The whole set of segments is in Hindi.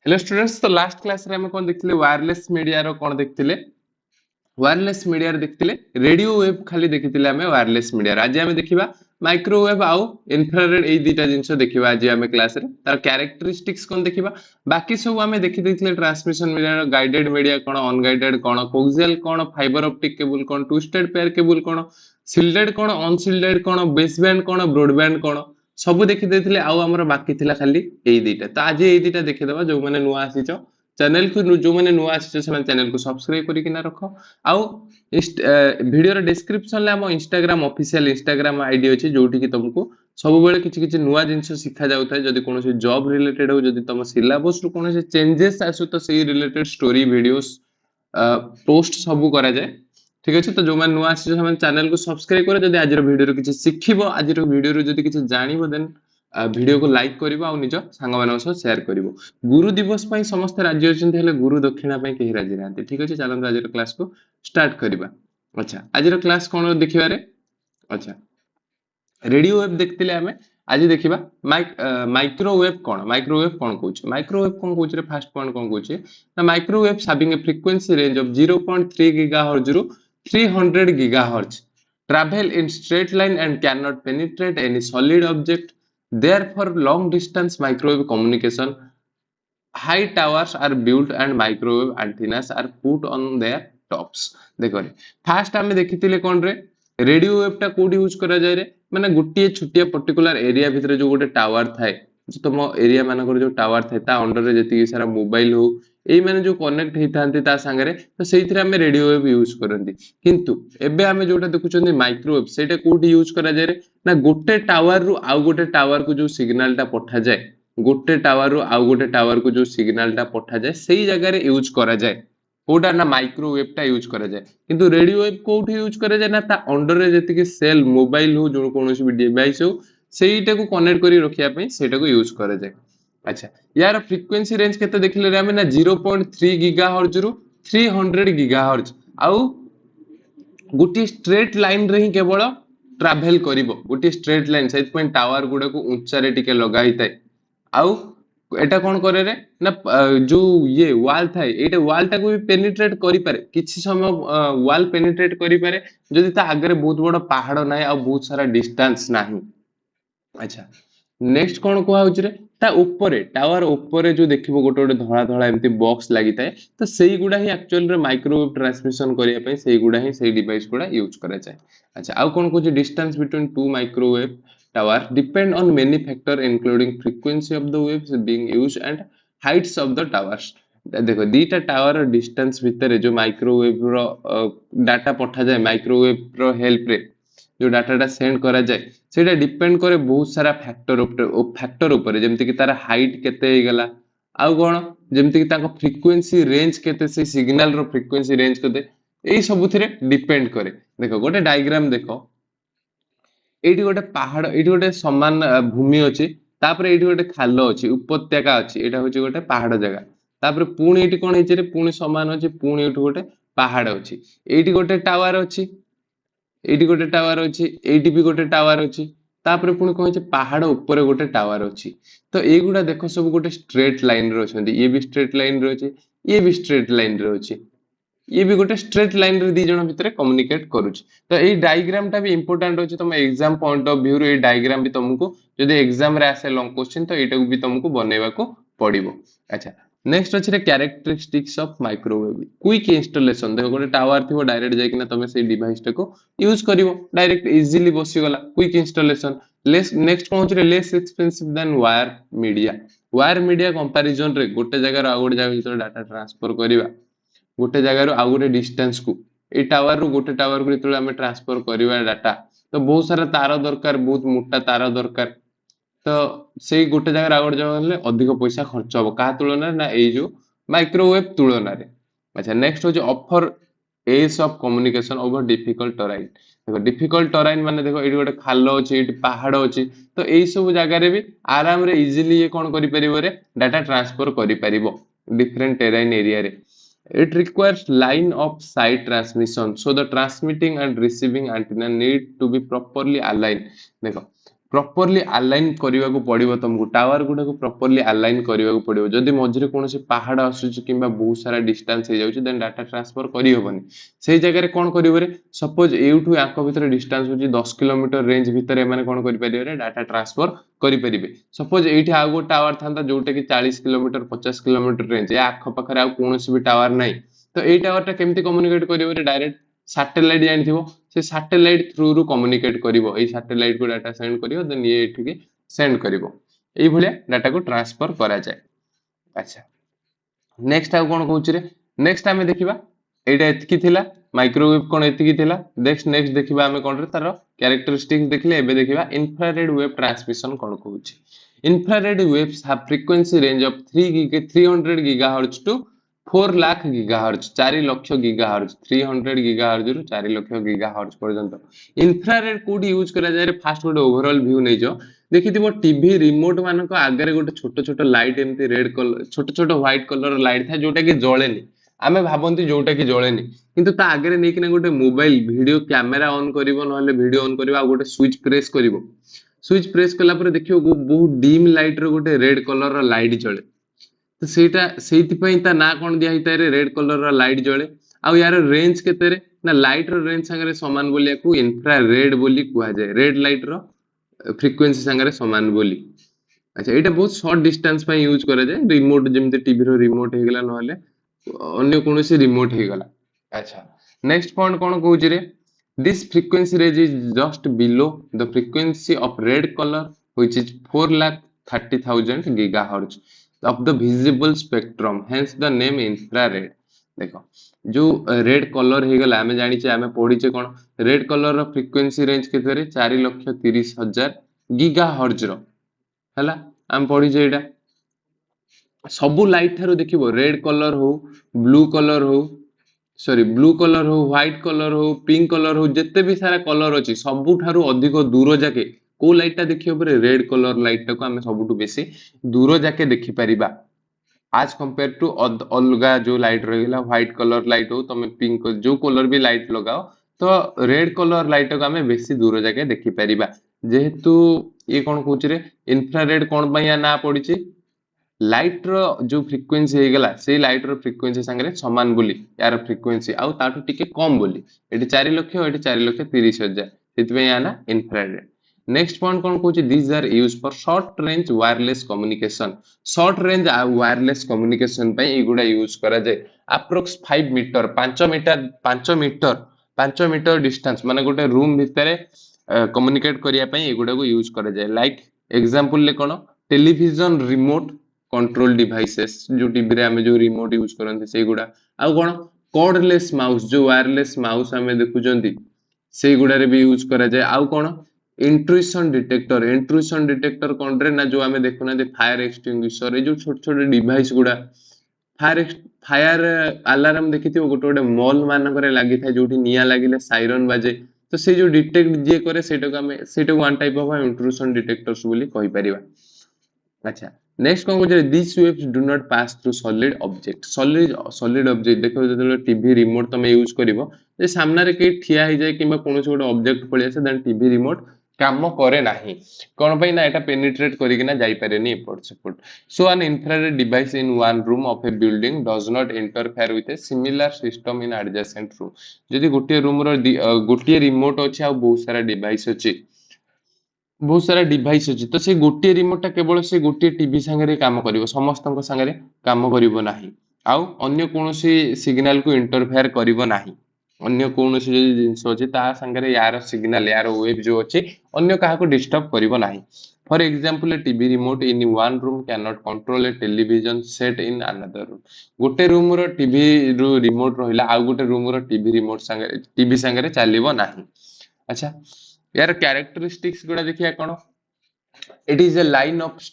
हेलो स्टूडेंट्स, तो लास्ट क्लास रे हम कोन देखथिले वायरलेस मीडिया रो कोन देखथिले वायरलेस मीडिया रे देखथिले रेडियो वेव खाली देखिथिले हमें वायरलेस मीडिया रे। आज हम देखिबा माइक्रोवेव आउ इंफ्रारेड एई दुटा जिंस देखिबा आज हम क्लास रे तार कैरेक्टरिस्टिक्स कोन देखिबा। बाकी सब हमें देखि देथिले ट्रांसमिशन मीडिया रो गाइडेड मीडिया कोन, अनगाइडेड कोन, कोक्सियल कोन, फाइबर ऑप्टिक केबल कोन, ट्विस्टेड पेयर केबल कोन, शिल्डेड कोन, अनशिल्डेड कोन, बेसबैंड कोन, ब्रॉडबैंड कोन सब देखि देथिले। आउ हमर बाकी थिला खाली एई दुटा। तो आज एई दुटा देखि देबा। जो माने नुआ आसीचो चैनल को, जो माने नुआ आसीचो से चैनल को सब्सक्राइब करि किना रखो। आउ वीडियो रो डिस्क्रिप्शन ले हम इंस्टाग्राम ऑफिशियल इंस्टाग्राम आईडी अछि, जोठी कि तुमको सब बेले किछि किछि नुआ जिंस सिखा जाउथाय। जदि कोनोसी जॉब रिलेटेड हो, जदि तुम सिलेबस रो कोनोसी चेंजेस आसु तो सेही रिलेटेड स्टोरी वीडियोस पोस्ट सब करा जाय। ठीक अछि। तो जो मान नुआ आसी हम चैनल को सब्सक्राइब करे। जदि आज रो वीडियो रो किछि सिखिबो, आज रो वीडियो रो जदि किछि जानिबो, देन वीडियो को लाइक करिवो आ निज सांग मानक सह शेयर करिवो। गुरु दिवस पई समस्त राज्य अछंती, हेले गुरु दक्षिणा पई केहि राजी नांती। ठीक अछि, चलन आज रो क्लास को स्टार्ट करिबा। अच्छा, आज रो क्लास कोन देखिबारे। अच्छा, रेडियो वेव देखतिले हमें। आज देखिबा माइक्रोवेव कोन। माइक्रोवेव कोन कहूछ, माइक्रोवेव कोन कहूछ रे। फर्स्ट पॉइंट कोन कहूछ ना, microwave having a frequency range of 0.3 gigahertz रू 300 gigahertz, travel in straight line and cannot penetrate any solid object. Therefore, long distance microwave communication, high towers are built and microwave antennas are put on their tops. देखो रे, फास्ट आमे देखिथिले कोन रे, रेडियो वेव टा कोडी यूज करा जाय रे, माने गुटिए छुटिया पर्टिकुलर एरिया भितरे जो गोटे टावर थाए, जो तुम एरिया मानकर जो टावर थाए ता अंडर रे जति सारा मोबाइल हो एई माने जो कनेक्ट हेइथांती ता संगरे, तो सेइथिरे हमें रेडियो वेव यूज करंती। किंतु एबे हमें जोटा देखुचंदी माइक्रोवेव, सेटा कोडी यूज करा जाय रे ना, गोटे टावर रु आउ गोटे टावर को जो सिग्नल टा पठा जाय, गोटे टावर रु आउ गोटे टावर को जो सिग्नल टा पठा जाय, सेई जगह रे यूज करा जाय कोटा ना, माइक्रोवेव टा यूज करा जाय। किंतु रेडियो वेव कोठी यूज करा जाय ना, ता अंडर रे जति के सेल मोबाइल हो, जो कोनोसी भी डिवाइस हो, सेईटा को कनेक्ट करी रखिया पई सेटा को यूज करा जाय। अच्छा, यार फ्रीक्वेंसी रेंज केते देखिले रे हमें ना, 0.3 गीगाहर्ट्ज रु 300 गीगाहर्ट्ज। आउ गोटी स्ट्रेट लाइन रे ही केवल ट्रैवल करिवो, गोटी स्ट्रेट लाइन, सेत पॉइंट टावर गुडा को ऊंचा रे टिके लगा हिताय। आउ एटा कोन करे रे ना, जो ये वाल थाए, एटा वाल टा को भी पेनिट्रेट करि पारे, किछि समय वाल पेनिट्रेट करि पारे जदि ता आगरे बहुत बड़ पहाड़ नाही आ बहुत सारा डिस्टेंस नाही। अच्छा, नेक्स्ट कोन को आउछ रे, ता ऊपरे टावर ऊपरे जो देखिबो गोटे गोटे धळा धळा एम्ति बॉक्स लागि थाए, तो सेई गुडा ही एक्चुअल रे माइक्रोवेव ट्रांसमिशन करिया पई सेई गुडा ही सेई डिवाइस गुडा यूज करा जाय। अच्छा, आउ कोन को distance between two microwave tower depend on many factors including frequency of the waves being used and heights of the towers. देखो दीटा टावर डिस्टेंस भितर जो माइक्रोवेव रो डाटा पठा जाए, माइक्रोवेव रो हेल्प रे जो डाटाटा सेंड करा जाए, सेटा डिपेंड करे बहुत सारा फैक्टर ऊपर, जेमति कि तार हाइट केते हे गला, आउ कोन जेमति कि ताको फ्रीक्वेंसी रेंज केते, से सिग्नल रो फ्रीक्वेंसी रेंज केते, एई सबुथिरे डिपेंड करे। देखो गोटे डायग्राम देखो, एठी गोटे पहाड़, एठी गोटे समान भूमि अछि, तापरे एठी गोटे खाल अछि, उपत्यका अछि, एटा होछि गोटे पहाड़ जगह। तापरे पुणी एठी कोन हेछि रे, पुणी समान अछि, पुणी एठी गोटे पहाड़ अछि, एठी गोटे टावर अछि, एठी गोटे टावर अछि, एठी भी गोटे टावर अछि, तापरे पुणी कोन हेछि पहाड़ ऊपर गोटे टावर अछि। तो एगुडा देखो सब गोटे स्ट्रेट लाइन रे अछंती, ये भी स्ट्रेट लाइन रे अछि, ये भी स्ट्रेट लाइन रे अछि, ये भी गोटे स्ट्रेट लाइन रे दी जण भितरे कम्युनिकेट करूछ। तो एई डायग्राम टा भी इंपोर्टेंट होछि, तुम एग्जाम पॉइंट ऑफ व्यू रे डायग्राम भी तुमको जदि एग्जाम रे आसे लॉन्ग क्वेश्चन, तो एटा भी तुमको बनेबा को पड़िबो। अच्छा, नेक्स्ट अछि रे characteristics of microwave. Quick installation, देखो गोटे टावर थिबो, डायरेक्ट जाय किना तमे सेई डिवाइस टा को यूज करिवो, डायरेक्ट इजीली बसी गला, क्विक इंस्टॉलेशन। लेस नेक्स्ट कोन रे, less expensive than wire media. Wire media comparison रे गोटे जगह आ गोटे जगह डाटा ट्रांसफर करिवा, गोटे जगह आउ गोटे डिस्टेंस को, ए टावर रु गोटे टावर को जेतले हमें ट्रांसफर करिवा डाटा, तो बहुत सारा तार दरकार, बहुत मोटा तार दरकार। तो सेई गोटे जगह आ गोटे जगह ले अधिक पैसा खर्च हो, का तुलना ना एई जो माइक्रोवेव तुलना रे। अच्छा, नेक्स्ट हो जो offer edge of communication over difficult terrain. देखो डिफिकल्ट टराइन माने देखो एठी गोटे खाल अछि, एठी पहाड़ अछि, तो एई सब जगह रे भी आराम रे इजीली ये कोन करि परिबो रे, डाटा ट्रांसफर करि परिबो डिफरेंट टेराइन एरिया रे। It requires line of sight transmission, so the transmitting and receiving antenna need to be properly aligned. देखो प्रॉपर्ली अलाइन करने को पड़ो तुमको टावर गुड़ा को प्रॉपर्ली अलाइन करने को पड़ो जदि मझे कौन पहाड़ आसूची कि बहुत सारा डिस्टेंस हो जाऊँ देन डाटा ट्रांसफर करहबनी से जगह कौन करेंगे सपोज एठू या भर डिस्टेंस हो 10 किलोमीटर रेंज भितर एम कौन करेंगे डाटा ट्रांसफर करेंगे सपोज ये आउ गो टावर था जोटा कि 40 किलोमीटर 50 किलोमीटर रेंज या आखपाखे आउ कौन भी टावर ना तो ये टावर टा केमती कम्युनिकेट करेंगे डायरेक्ट सैटेलाइट जानी से सैटेलाइट थ्रू रू कम्युनिकेट करिवो ए सैटेलाइट को डाटा सेंड करिवो देन ये एठिके सेंड करिवो एई भलिया डाटा को ट्रांसफर करा जाय अच्छा नेक्स्ट आ कोन कहूची रे नेक्स्ट आमे देखिबा एटा एतकी थिला माइक्रोवेव कोन एतकी थिला नेक्स्ट देखिबा आमे कोन रे तार कैरेक्टरिस्टिक्स देखले एबे देखिबा इंफ्रारेड वेव ट्रांसमिशन कोन कहूची infrared waves have frequency range of 300 gigahertz to 4 lakh gigahertz 4 lakh gigahertz 300 gigahertz रु 4 लाख गीगाहर्ट्ज पर्यंत इंफ्रारेड कोडी यूज करा जाय रे फास्ट गोटे ओवरऑल व्यू नै जो देखिथिबो टीवी रिमोट मानको आगरे गोटे छोट छोट लाइट एमती रेड कलर छोट छोट व्हाइट कलर लाइट था जोटा कि जळेनी आमे भाबंती जोटा कि जळेनी किंतु ता आगरे नै कि गोटे मोबाइल वीडियो कैमरा ऑन करिवो नहले वीडियो ऑन करिवो आ गोटे स्विच प्रेस करिवो स्विच प्रेस कला पर देखियो बहुत डिम लाइट रो गोटे रेड कलर रो लाइट जळे तो सेटा सेइति ता ना कोन दिया हिता रे रेड कलर रो लाइट जळे आ यार रेंज केते रे ना लाइट रो रेंज संगे समान बोलिया को इंफ्रारेड बोली कुआ जाय रेड लाइट रो फ्रीक्वेंसी संगे समान बोली अच्छा एटा बहुत शॉर्ट डिस्टेंस पे यूज करा जाय रिमोट जेमते टीवी रो रिमोट हे गेला नहले अन्य कोनोसी रिमोट हे गेला अच्छा नेक्स्ट पॉइंट कोन कहूची रे this frequency range is just below the frequency of red color which is 4,30,000 gigahertz of the visible spectrum hence the name infrared देखो जो रेड कलर हे गला हमें जानि छे हमें पढी छे कोन रेड कलर रो फ्रीक्वेंसी रेंज केते रे 4,30,000 गीगाहर्ट्ज रो हला हम पढी छे एटा सब लाइट थारो देखिबो रेड कलर हो ब्लू कलर हो सॉरी ब्लू कलर हो व्हाइट कलर हो पिंक कलर हो जिते भी सारा कलर अछि सबुठारु अधिक दूर जाके को लाइट टा देखियो परे रेड कलर लाइट टा को हमें सबुठु बेसी दूर जाके देखि परिबा आज कंपेयर टू अलगा जो लाइट रहिला व्हाइट कलर लाइट हो तमे पिंक जो कलर भी लाइट लगाओ तो रेड कलर लाइट को हमें बेसी दूर जाके देखि परिबा जेहेतु ये कोन कहूची रे इंफ्रारेड कोन पया ना पडिची लाइट रो जो फ्रीक्वेंसी हे गला से लाइट रो फ्रीक्वेंसी संगे समान बोली यार फ्रीक्वेंसी आउ ताटू टिके कम बोली एटी 4 लाख एटी 4,30,000 सेति या ना इंफ्रारेड नेक्स्ट पॉइंट कोन कहूची these are used for short range wireless communication short range wireless communication पे एगुडा यूज करा जाय अप्रोक्स 5 मीटर 5 मीटर डिस्टेंस माने गोटे रूम भितरे कम्युनिकेट करिया पे एगुडा को यूज करा जाय लाइक एग्जांपल ले कोन टेलीविजन रिमोट कंट्रोल डिवाइसेस जो टीवी रे हमें जो रिमोट यूज करंती से गुडा आ कोन कॉर्डलेस माउस जो वायरलेस माउस हमें देखुचंती से गुडा रे भी यूज करा जाय आ कोन इंट्रूशन डिटेक्टर कोन रे ना जो हमें देखुना दे फायर एक्सटिंग्विशर ए जो छोट छोट डिवाइस गुडा फायर अलार्म देखिथियो गोटे गोटे मॉल मान करे लागि थाय जोठी निया लागिले साइरन बाजे तो से जो डिटेक्ट जे करे सेटा को हमें सेटा one type of intrusion detectors बोली कहि परिबा अच्छा नेक्स्ट कोन कहै this waves do not pass through solid object देखो जदे टीवी रिमोट तमे यूज करिवो जे सामने रे के ठिया ही जाय किबा कोनोस गोटे ऑब्जेक्ट पळि आसे देन टीवी रिमोट काम करे नाही कोन पई ना एटा पेनिट्रेट करि कि ना जाई पारे नी एपोर्ट support so an infrared device in one room of a building does not interfere with a similar system in adjacent room जदि गोटे रूम रो गोटे रिमोट अछि आ बहुत सारा डिवाइस अछि तो से गोटे रिमोट टा केवल से गोटे टीवी संगे काम करिवो समस्तन संगे काम करिवो नाही आउ अन्य कोनोसी सिग्नल को इंटरफेयर करिवो नाही अन्य कोनोसी जे जिंस अछि ता संगे यार सिग्नल यार वेव जो अछि अन्य काहा को डिस्टर्ब करिवो नाही for example A TV remote in one room can not control A television set in another room गोटे रूम रो टीवी रो रिमोट रहिला आ गोटे रूम रो टीवी संगे चलिवो नाही अच्छा यार कैरेक्टरिस्टिक्स गुडा देखिया कोन it is a line of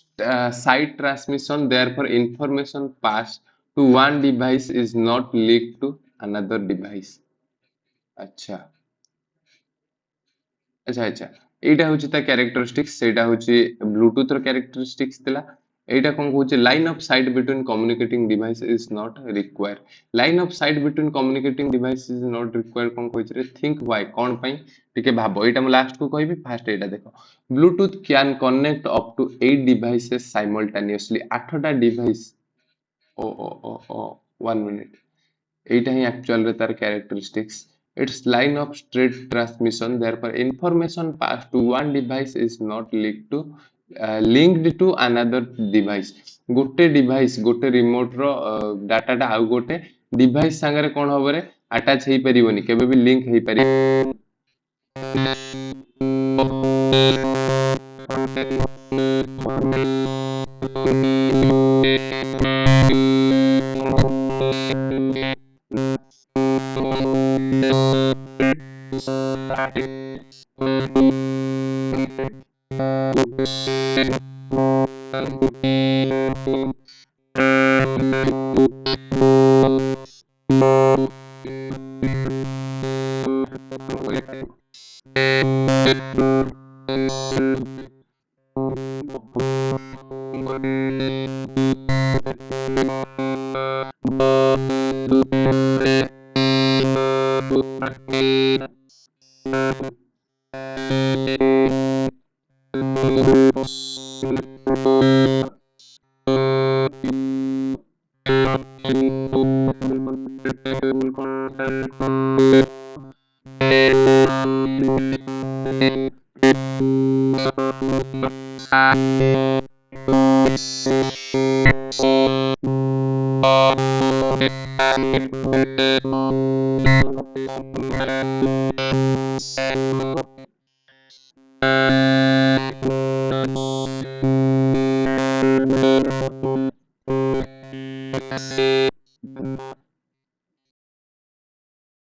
side transmission therefore information passed to one device is not leaked to another device अच्छा अच्छा अच्छा एटा होची ता कैरेक्टरिस्टिक्स सेटा होची ब्लूटूथ रो कैरेक्टरिस्टिक्स थिला एटा कोन कहूचे line of sight between communicating device is not require line of sight between communicating device is not require कोन कहूचे थिंक व्हाई कोन पई टिके भाबो एटा म लास्ट को कहबी फास्ट एटा देखो Bluetooth can connect up to 8 devices simultaneously 8टा डिवाइस ओ ओ ओ ओ 1 मिनिट एटा ही एक्चुअल रे तार characteristics its line of straight transmission therefore information passed to one device is not linked to another device गोटे डिवाइस गोटे रिमोट रो डाटा टा आउ गोटे डिवाइस संगरे कोन होबरे अटैच हेई परिबोनी केबे भी लिंक हेई परि